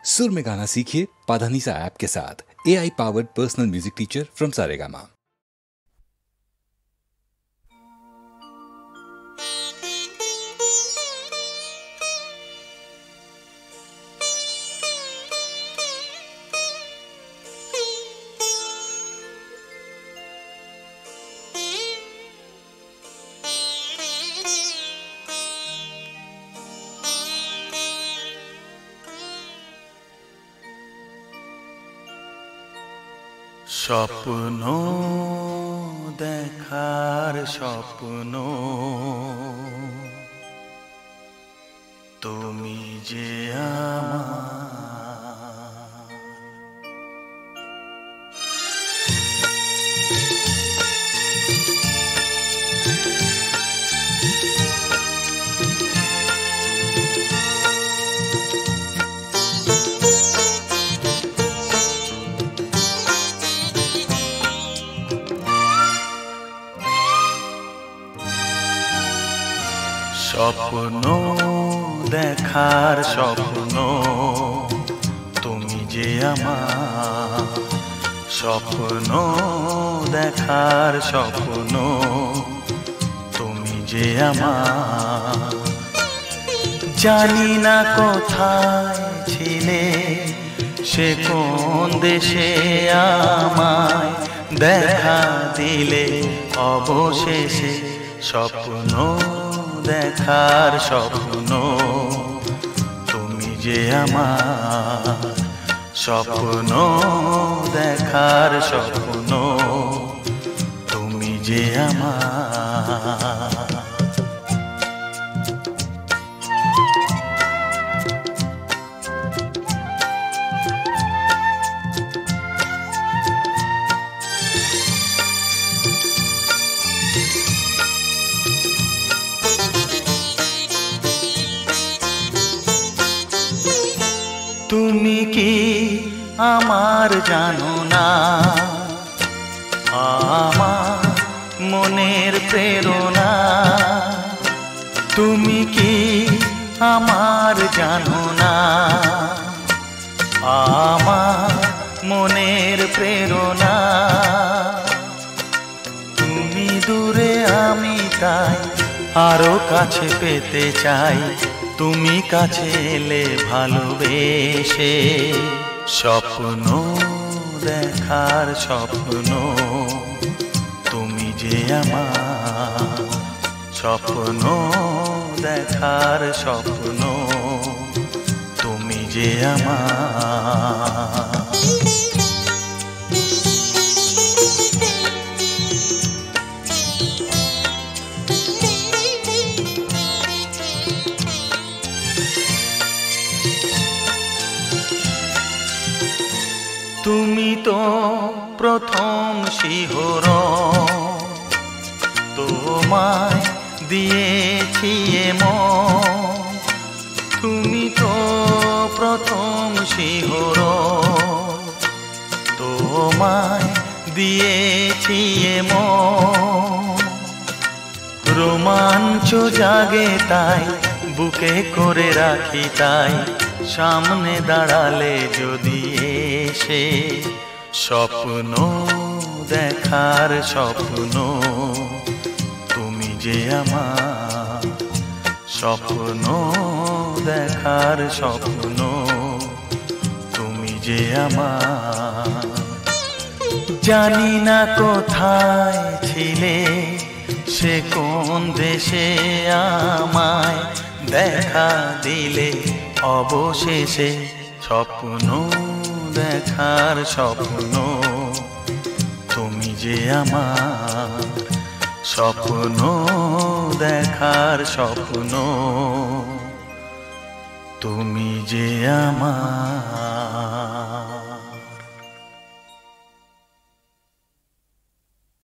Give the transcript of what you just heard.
सुर में गाना सीखिए पाधानीसा ऐप के साथ। AI powered personal music teacher from Saregama. স্বপ্ন দেখার স্বপ্ন তুমি যে আমার স্বপ্ন দেখার স্বপ্ন তুমি যে আমার স্বপ্ন দেখার স্বপ্ন তুমি যে আমার জানি না কোথায় ছিলে সে কোন দেশে আমায় দেখা দিলে অবশেষে স্বপ্ন দেখার স্বপ্ন তুমি যে আমার স্বপ্ন দেখার স্বপ্ন তুমি যে আমার তুমি কি আমার জানো না আমার মনের প্রেরণা তুমি কি আমার জানো না আমার মনের প্রেরণা তুমি দূরে আমি তাই আরো কাছে পেতে চাই তুমি কাছে এলে ভালোবেসে স্বপ্ন দেখার স্বপ্ন তুমি যে আমার স্বপ্ন দেখার স্বপ্ন তুমি যে আমার তুমি তো প্রথম শিহরণ তোমায় দিয়েছি মন তুমি তো প্রথম শিহরণ তোমায় দিয়েছি মন রোমাঞ্চ জাগে তাই বুকে করে রাখি তাই সামনে দাঁড়ালে যদি এসে স্বপ্ন দেখার স্বপ্ন তুমি যে আমার স্বপ্ন দেখার স্বপ্ন তুমি যে আমার জানি না কোথায় ছিলে সে কোন দেশে আমায় দেখা দিলে অবশেষে স্বপ্ন দেখার স্বপ্ন তুমি যে আমার স্বপ্ন দেখার স্বপ্ন তুমি যে আমার